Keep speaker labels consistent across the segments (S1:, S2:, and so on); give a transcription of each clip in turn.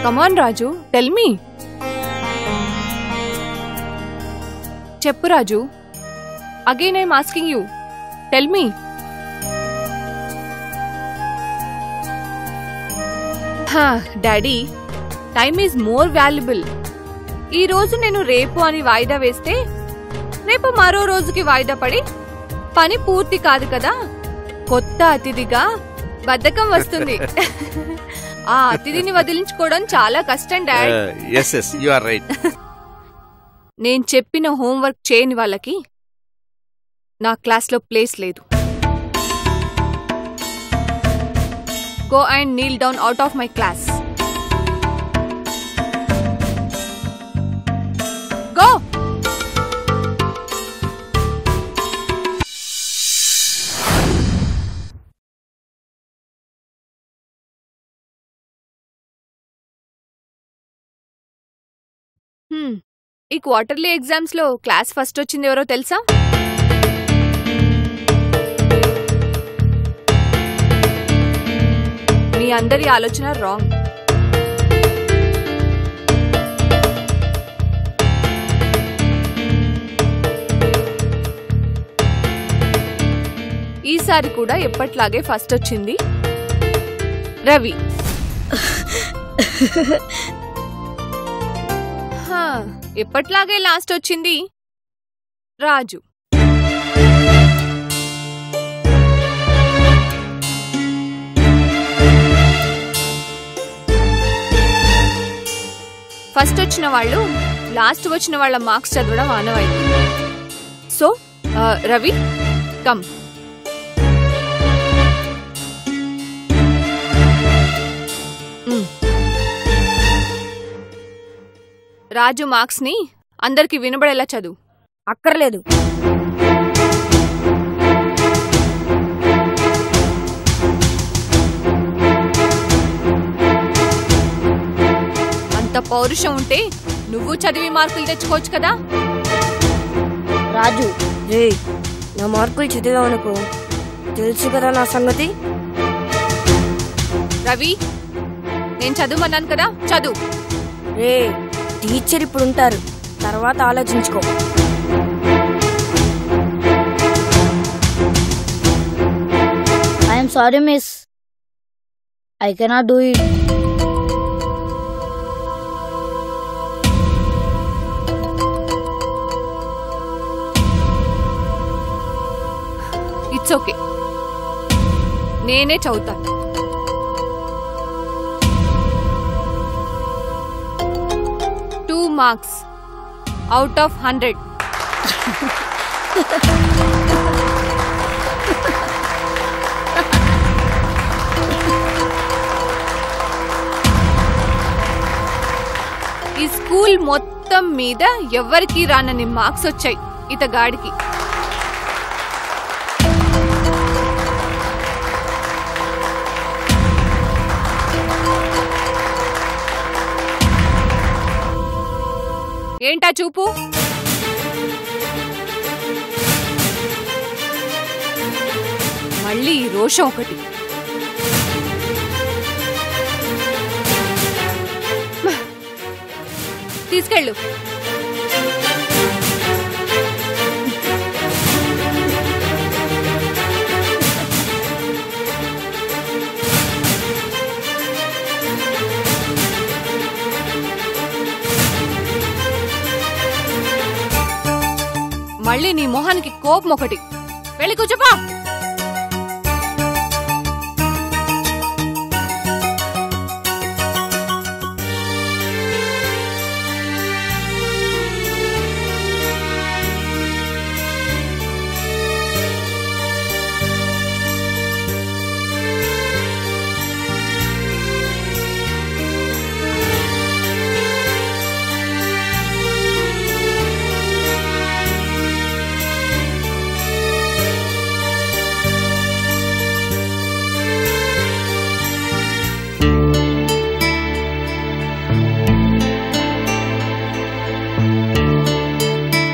S1: Come on, Raju. Tell me. Cheppu, Raju. Again, I'm asking you. Tell me. Daddy, time is more valuable. ఈ రోజు నేను రేపు అని వాయిదా వేస్తే రేపు మరో రోజుకి వాయిదా పడి పని పూర్తి కాదు కదా. కొత్త అతిథిగా బద్ధకం వస్తుంది. ఆ అతిథిని వదిలించుకోవడం చాలా కష్టం dad.
S2: yes you are right.
S1: నేను చెప్పిన హోంవర్క్ చేయని వాళ్ళకి నా క్లాస్లో ప్లేస్ లేదు. Go and Neel down out of my class. Go. ఈ క్వార్టర్లీ ఎగ్జామ్స్ లో క్లాస్ ఫస్ట్ వచ్చింది ఎవరో తెలుసా? మీ అందరి ఆలోచన రాంగ్. ఈసారి కూడా ఎప్పట్లాగే ఫస్ట్ వచ్చింది రవి. ఎప్పట్లాగే లాస్ట్ వచ్చింది రాజు. ఫస్ట్ వచ్చిన వాళ్ళు లాస్ట్ వచ్చిన వాళ్ళ మార్క్స్ చదవడం ఆనవాయితీ. So Ravi come. Raju marks ని అందరికి వినబడేలా చదువు.
S3: అక్కర్లేదు.
S1: అంత పౌరుషం ఉంటే నువ్వు చదివి మార్కులు తెచ్చుకోవచ్చు కదా.
S3: రాజు రే, నా మార్కులు చదివావనుకో, తెలుసు కదా నా సంగతి.
S1: రవి, నేను చదువుమన్నాను కదా, చదువు.
S3: రే, టీచర్ ఇప్పుడు ఉంటారు, తర్వాత ఆలోచించుకో.
S4: I'm sorry miss, I cannot do it.
S1: It's okay, నేనే చదువుతాను. marks out of 100. ఈ స్కూల్ మొత్తం మీద ఎవరికి రానని మార్క్స్ వచ్చాయి ఇతగాడికి. ఏంటా చూపు? మళ్ళీ రోషం ఒకటి. తీసుకెళ్ళు. మళ్ళీ నీ మొహానికి కోపం ఒకటి. వెళ్ళి కూర్చోపా.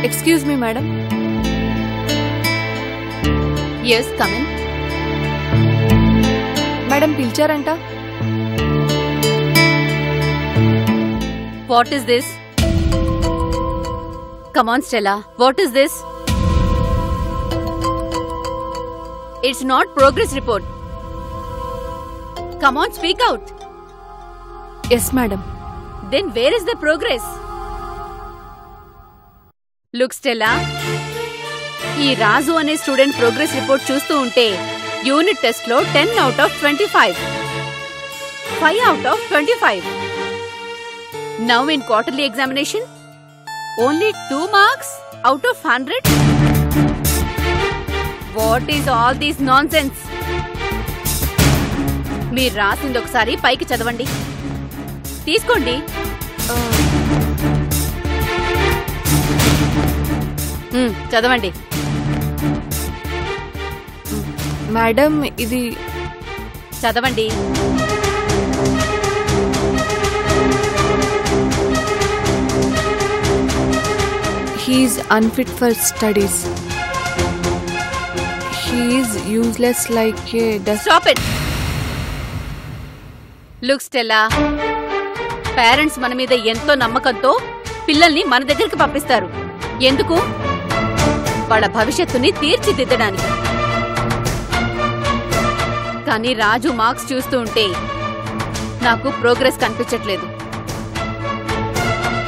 S1: Excuse me, madam.
S5: Yes, come in.
S1: Madam, పిలిచారంట.
S5: What is this? Come on, Stella. What is this? It's not progress report. Come on, speak out.
S1: Yes, madam.
S5: Then where is the progress? Look, Stella. ఈ రాజు అనే student progress report చూస్తూ ఉంటే unit test లో 10 out of 25, 5 out of 25. Now in quarterly examination, only 2 marks out of 100. What is all this nonsense? మీరు రాసింది ఒకసారి పైకి చదవండి. తీసుకోండి. చదవండి.
S1: మేడం ఇది
S5: చదవండి.
S1: he is unfit for studies. He is useless like a dust.
S5: Stop it. Look, Stella. Parents మన మీద ఎంతో నమ్మకంతో పిల్లల్ని మన దగ్గరికి పంపిస్తారు. ఎందుకు? వాళ్ళ భవిష్యత్తుని తీర్చిదిద్దడానికి. కానీ రాజు మార్క్స్ చూస్తూ ఉంటే నాకు ప్రోగ్రెస్ కనిపించట్లేదు.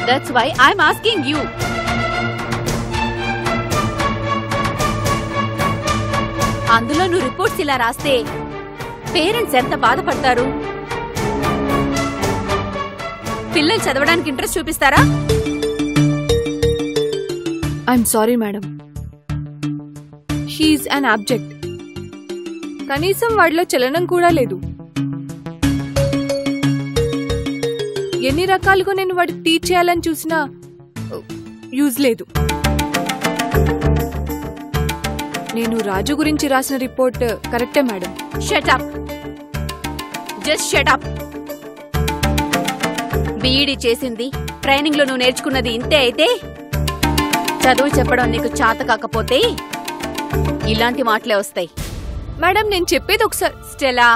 S5: That's why I'm asking you. అందులో నువ్వు రిపోర్ట్స్ ఇలా రాస్తే పేరెంట్స్ ఎంత బాధపడతారు? పిల్లలు చదవడానికి ఇంట్రెస్ట్ చూపిస్తారా?
S1: I'm sorry madam. He is an object. కనీసం వాడిలో చలనం కూడా లేదు. ఎన్ని రకాలుగా నేను వాడికి టీచ్ చేయాలని చూసినా యూజ్ లేదు. నేను రాజు గురించి రాసిన రిపోర్ట్ కరెక్టే madam.
S5: Shut up. Just shut up. BEd చేసింది, ట్రైనింగ్ లో నువ్వు నేర్చుకున్నది ఇంతే అయితే చదువు చెప్పడం నీకు చేత కాకపోతే ఇలాంటి మాటలే వస్తాయి.
S1: మేడం నేను చెప్పేది ఒకసారి.
S5: స్టెలా,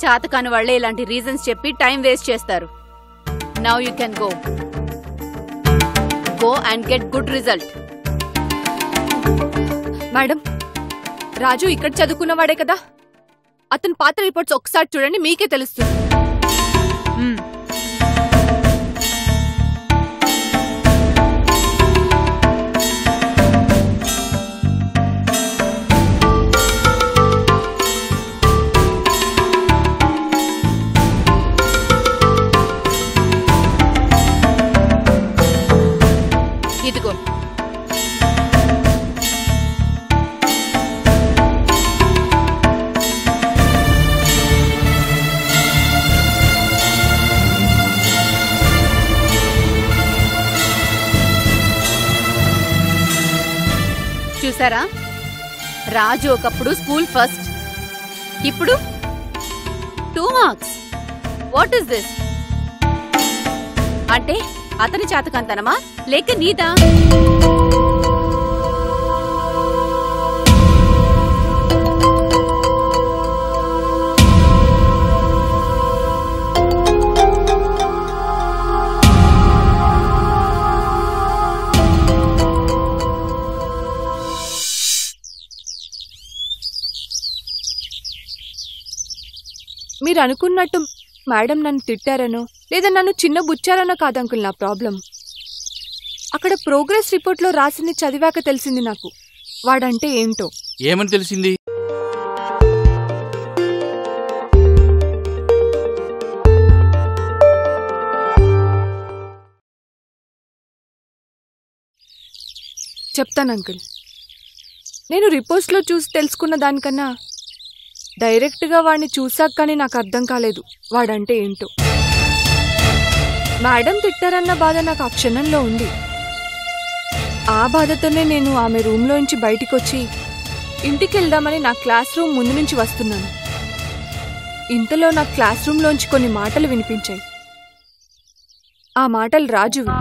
S5: చేతకాని వాళ్లే ఇలాంటి రీజన్స్ చెప్పి టైం వేస్ట్ చేస్తారు. Now you can go. Go and get good result.
S1: Madam, Raju ఇక్కడ చదువుకున్నవాడే కదా. అతని పాత రిపోర్ట్స్ ఒకసారి చూడండి, మీకే తెలుస్తుంది.
S5: ఇదిగో. చూసారా, రాజు ఒకప్పుడు స్కూల్ ఫస్ట్, ఇప్పుడు 2 మార్క్స్. What is this? అంటే అతని చేతకంతనమా లేక నీదా?
S1: మీరు అనుకున్నట్టు మేడం నన్ను తిట్టారనో లేదా నన్ను చిన్న బుచ్చారనో కాదు అంకుల్ నా ప్రాబ్లం. అక్కడ ప్రోగ్రెస్ రిపోర్ట్లో రాసింది చదివాక తెలిసింది నాకు వాడంటే ఏంటో.
S2: ఏమని తెలిసింది?
S1: చెప్తాను అంకుల్. నేను రిపోర్ట్స్లో చూసి తెలుసుకున్న దానికన్నా డైరెక్ట్గా వాడిని చూసాక కానీ నాకు అర్థం కాలేదు వాడంటే ఏంటో. మేడం తిట్టారన్న బాధ నాకు ఆ క్షణంలో ఉంది. ఆ బాధతోనే నేను ఆమె రూమ్లోంచి బయటికి వచ్చి ఇంటికి వెళ్దామని నా క్లాస్ రూమ్ ముందు నుంచి వస్తున్నాను. ఇంతలో నా క్లాస్ రూమ్లోంచి కొన్ని మాటలు వినిపించాయి. ఆ మాటలు రాజువి.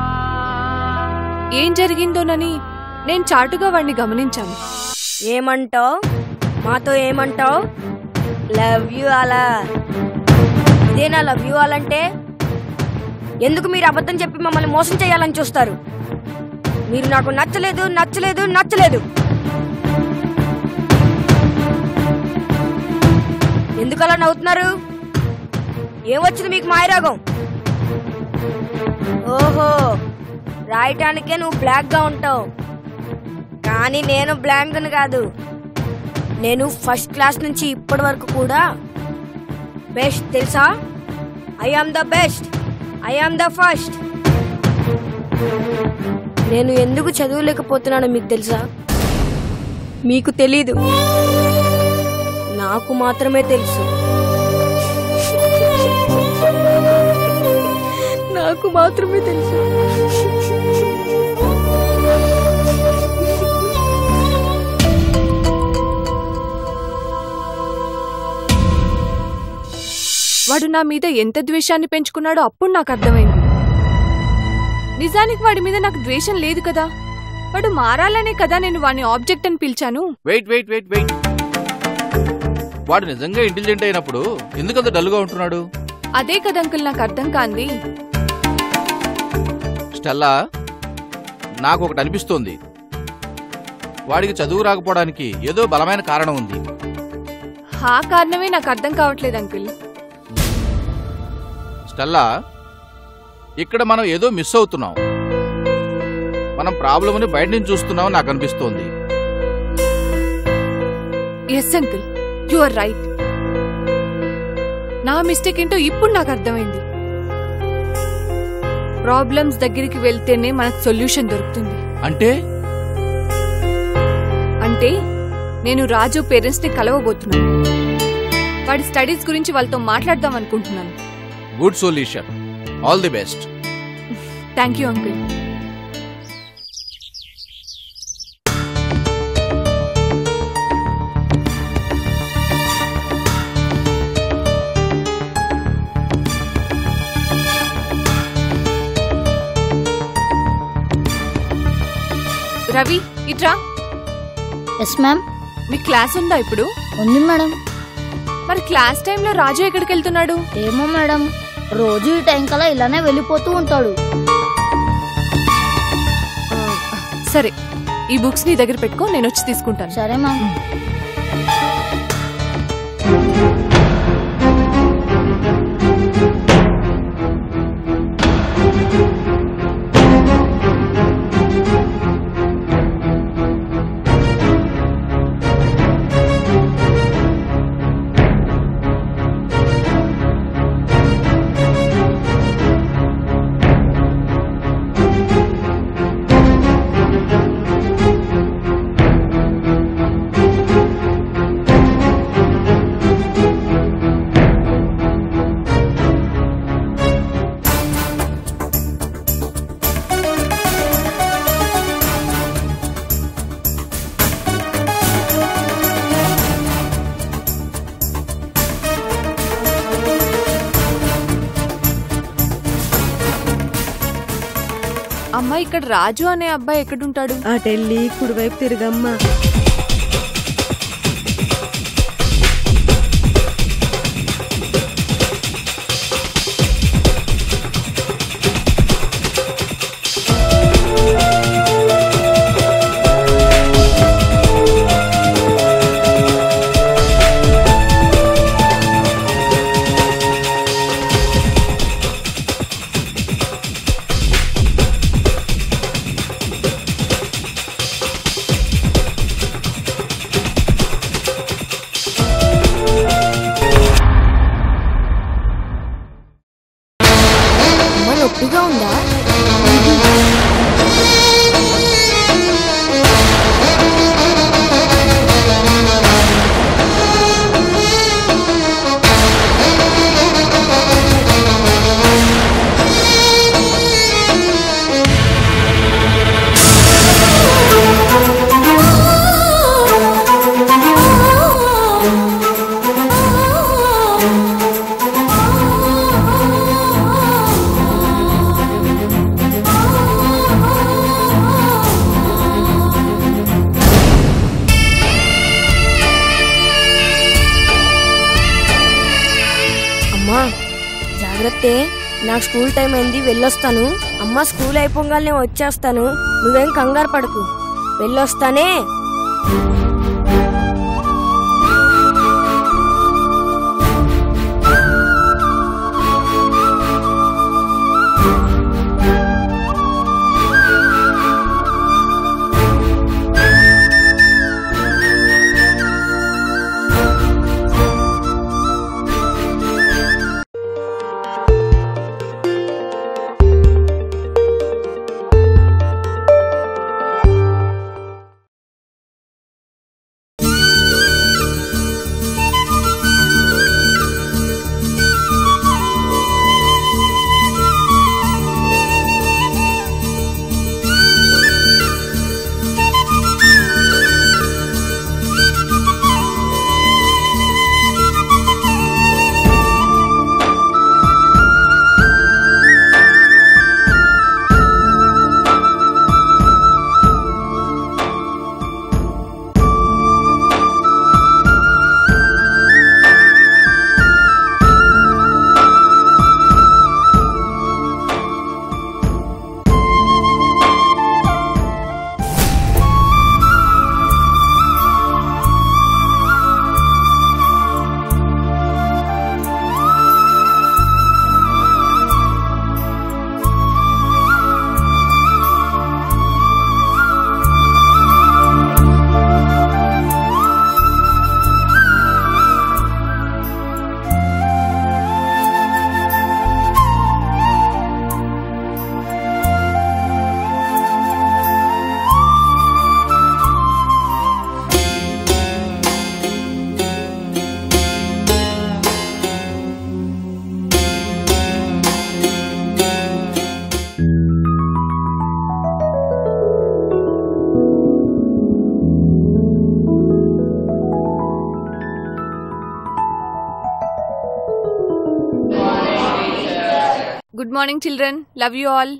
S1: ఏం జరిగిందోనని నేను చాటుగా వాడిని గమనించాను.
S3: ఏమంటావు? మాతో ఏమంటావు? లవ్ యూ అలా. ఇదేనా లవ్ యూ అలంటే? ఎందుకు మీరు అబద్ధం చెప్పి మమ్మల్ని మోసం చేయాలని చూస్తారు? మీరు నాకు నచ్చలేదు నచ్చలేదు నచ్చలేదు. ఎందుకు అలా నవ్వుతున్నారు? ఏమొచ్చింది మీకు మాయరాగం? ఓహో, రాయటానికే నువ్వు బ్లాక్ గా ఉంటావు, కానీ నేను బ్లాంక్ కాదు. నేను ఫస్ట్ క్లాస్ నుంచి ఇప్పటి వరకు కూడా బెస్ట్, తెలుసా? I am the best, I am the first. నేను ఎందుకు చదవలేకపోతున్నానో మీకు తెలుసా? మీకు తెలీదు, నాకు మాత్రమే తెలుసు. నాకు మాత్రమే తెలుసు.
S1: వాడు నా మీద ఎంత ద్వేషాన్ని పెంచుకున్నాడో అప్పుడు నాకు అర్థమైంది. నిజానికి వాడి మీద నాకు ద్వేషం లేదు కదా, వాడు మారాలనే కదా నేను వాడిని ఆబ్జెక్ట్ అని పిలిచాను.
S2: వెయిట్ వెయిట్ వెయిట్ వెయిట్ వాడు నిజంగా ఇంటెలిజెంట్ అయినప్పుడు ఎందుకంత డల్గా ఉంటున్నాడు?
S1: అదే కదా అంకుల్ నాకు అర్థం కాంది.
S2: స్టెల్లా, నాకు ఒకటి అనిపిస్తోంది. వాడికి చదువు రాకపోవడానికి ఏదో బలమైన కారణం ఉంది.
S1: ఆ కారణమే నాకు అర్థం కావట్లేదు అంకుల్.
S2: స్టెల్లా, ఇక్కడ మనం ఏదో మిస్ అవుతున్నాం. మనం ప్రాబ్లమ్ని బయట నుంచి చూస్తున్నాం నాకు అనిపిస్తోంది.
S1: Yes uncle, you are right. నా మిస్టేక్ ఏంటో ఇప్పుడు నాకు అర్థమైంది. ప్రాబ్లమ్స్ దగ్గరికి వెళ్తేనే మనకు సొల్యూషన్ దొరుకుతుంది. అంటే నేను రాజు పేరెంట్స్ ని కలవబోతున్నాను. వాడి స్టడీస్ గురించి వాళ్ళతో మాట్లాడదాం అనుకుంటున్నాను.
S2: Good solution. All the best.
S1: Thank you uncle. Ravi, ఇట్రా.
S4: Yes ma'am.
S1: మీ క్లాస్ ఉందా ఇప్పుడు?
S4: ఉంది మేడం.
S1: మరి క్లాస్ టైంలో రాజు ఎక్కడికి వెళ్తున్నాడు?
S4: ఏమో మేడం, రోజు ఈ టైం కల్లా ఇలానే వెళ్ళిపోతూ ఉంటాడు.
S1: సరే, ఈ బుక్స్ నీ దగ్గర పెట్టుకో, నేను వచ్చి తీసుకుంటాను.
S4: సరే మ్యామ్. అమ్మా, ఇక్కడ రాజు అనే అబ్బాయి ఎక్కడుంటాడు?
S6: అటెళ్ళి కుడివైపు తిరగమ్మా.
S3: నొప్పిగా ఉందా? జాగ్రత్త. నాకు స్కూల్ టైం అయింది, వెళ్ళొస్తాను. అమ్మ స్కూల్ అయిపోగానే వచ్చేస్తాను, నువ్వేం కంగారు పడకు. వెళ్ళొస్తానే.
S1: Good morning, children. Love you all.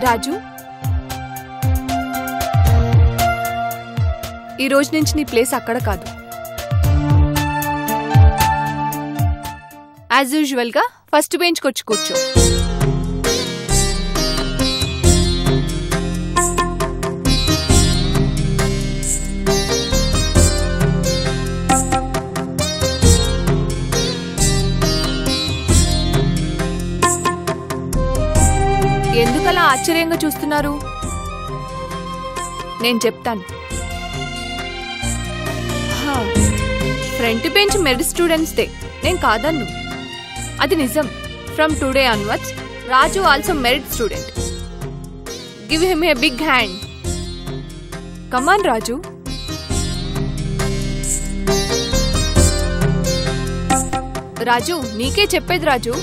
S1: రాజు, ఈ రోజు నుంచి నీ ప్లేస్ అక్కడ కాదు. యాజ్ యూజువల్ గా ఫస్ట్ బెంచ్ కొచ్చి కూర్చో. ఎందుకలా ఆశ్చర్యంగా చూస్తున్నారు? నేను చెప్తాను. Front bench merit students day, నేను కాదన్ను, అది నిజం. From today onwards Raju also merit student. Give him a big hand. Come on Raju. Raju, నీకే చెప్పేది రాజు.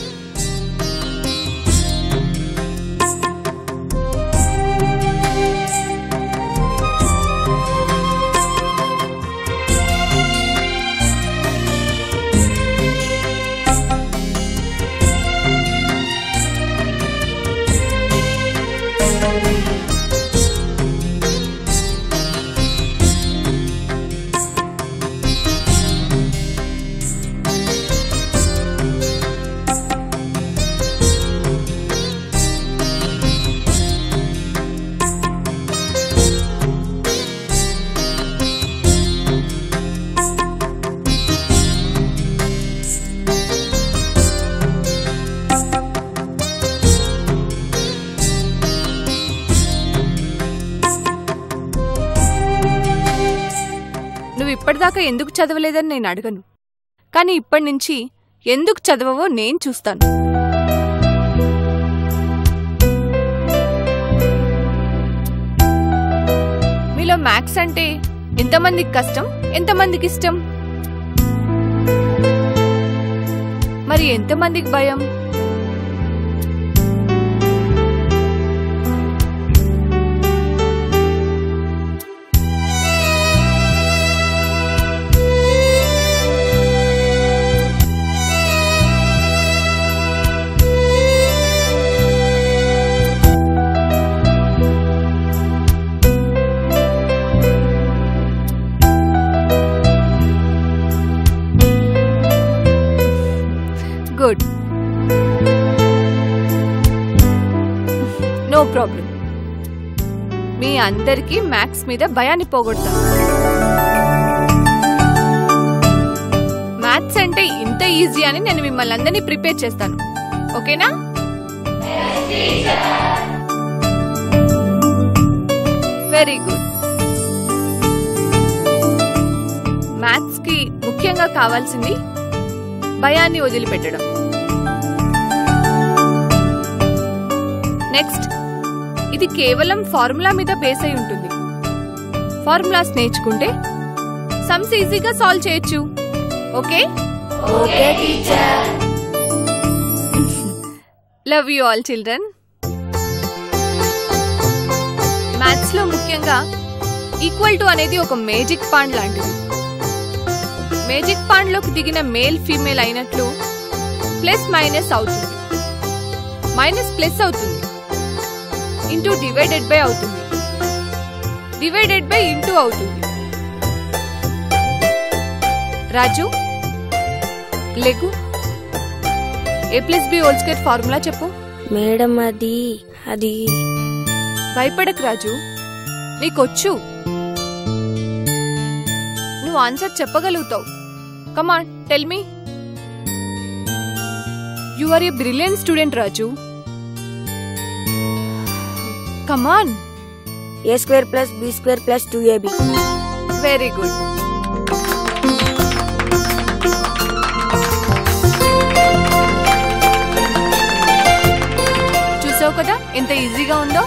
S1: ఇప్పటిదాకా ఎందుకు చదవలేదని నేను అడగను, కానీ ఇప్పటి నుంచి ఎందుకు చదవవో నేను చూస్తాను. మీలో మ్యాథ్స్ అంటే ఎంతమందికి కష్టం, ఎంతమందికి ఇష్టం? మరి ఎంతమందికి భయం? Good, no problem. మీ అందరికీ మ్యాథ్స్ మీద భయాన్ని పోగొడతాను. మ్యాథ్స్ అంటే ఇంత ఈజీ అని నేను మిమ్మల్ని అందరినీ ప్రిపేర్ చేస్తాను, ఓకేనా? Very good. మ్యాథ్స్ కి ముఖ్యంగా కావాల్సింది భయాన్ని వదిలిపెట్టడం. నెక్స్ట్, ఇది కేవలం ఫార్ములా మీద బేస్ అయి ఉంటుంది. ఫార్ములాస్ నేర్చుకుంటే సమ్స్ ఈజీగా సాల్వ్ చేయొచ్చు, okay?
S3: Okay teacher.
S1: Love you all children. Maths లో ముఖ్యంగా ఈక్వల్ టు అనేది ఒక మేజిక్ పాండ్ లాంటిది. మేజిక్ పాండ్ లోకి దిగిన మేల్ ఫీమేల్ అయినట్లు ప్లస్ మైనస్ అవుతుంది, మైనస్ ప్లస్ అవుతుంది, ఇంటూ డివైడెడ్ బై అవుతుంది, డివైడెడ్ బై ఇంటూ అవుతుంది. రాజు లెగు, a + b whole square formula చెప్పు.
S3: మేడం అది
S1: భయపడకు రాజు, నీకొచ్చు, నువ్వు ఆన్సర్ చెప్పగలుగుతావు. Come on tell me. You are a brilliant student Raju. Come on.
S3: a² + b² + 2ab.
S1: Very good. చూసావు కదా ఎంత ఈజీగా ఉందో.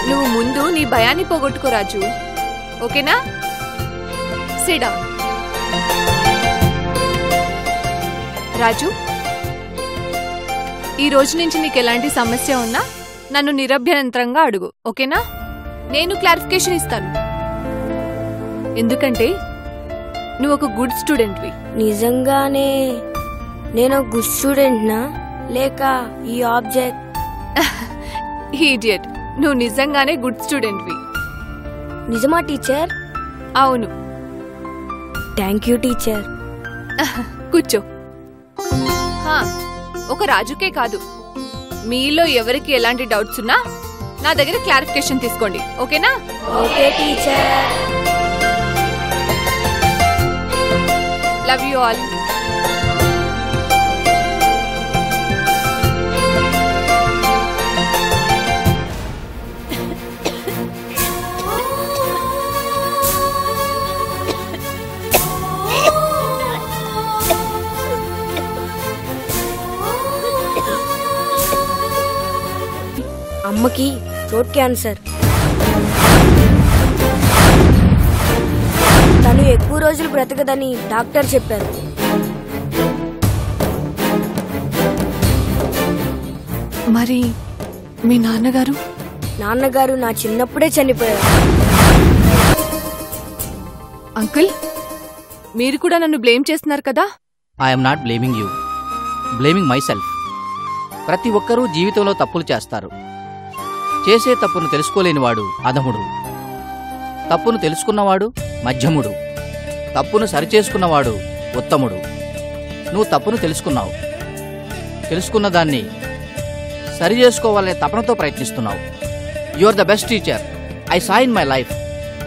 S1: నువ్వు ముందు నీ భయాన్ని పోగొట్టుకో రాజు, ఓకేనా? SIT down. రాజు, ఈ రోజు నుంచి నీకు ఎలాంటి సమస్య ఉన్నా నన్ను నిరభ్యంతరంగా అడుగు, ఓకేనా? నేను క్లారిఫికేషన్ ఇస్తాను, ఎందుకంటే నువ్వు ఒక గుడ్ స్టూడెంట్వి.
S3: నిజంగానే నేను గుడ్ స్టూడెంట్నా లేక ఈ ఆబ్జెక్ట్?
S1: ఇడియట్, నువ్వు నిజంగానే గుడ్ స్టూడెంట్వి.
S3: నిజమా టీచర్?
S1: అవును.
S3: Thank you teacher.
S1: కూర్చో. ఒక రాజుకే కాదు, మీలో ఎవరికి ఎలాంటి డౌట్స్ ఉన్నా నా దగ్గర క్లారిఫికేషన్ తీసుకోండి, ఓకేనా?
S3: Okay teacher.
S1: Love you all.
S3: అమ్మకి థ్రోట్ క్యాన్సర్. తను ఎక్కువ రోజులు బ్రతకదని డాక్టర్ చెప్పారు.
S1: మరి మీ నాన్నగారు?
S3: నాన్నగారు నా చిన్నప్పుడే చనిపోయారు.
S1: అంకుల్, మీరు కూడా నన్ను బ్లేమ్ చేస్తున్నారు కదా?
S7: I'm not blaming you, blaming my self. ప్రతి ఒక్కరూ జీవితంలో తప్పులు చేస్తారు. చేసే తప్పును తెలుసుకోలేనివాడు అధముడు, తప్పును తెలుసుకున్నవాడు మధ్యముడు, తప్పును సరిచేసుకున్నవాడు ఉత్తముడు. నువ్వు తప్పును తెలుసుకున్నావు, తెలుసుకున్న దాన్ని సరి చేసుకోవాలనే తపనతో ప్రయత్నిస్తున్నావు. You are the best teacher I saw in my life.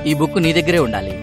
S7: ఈ బుక్ నీ దగ్గరే ఉండాలి.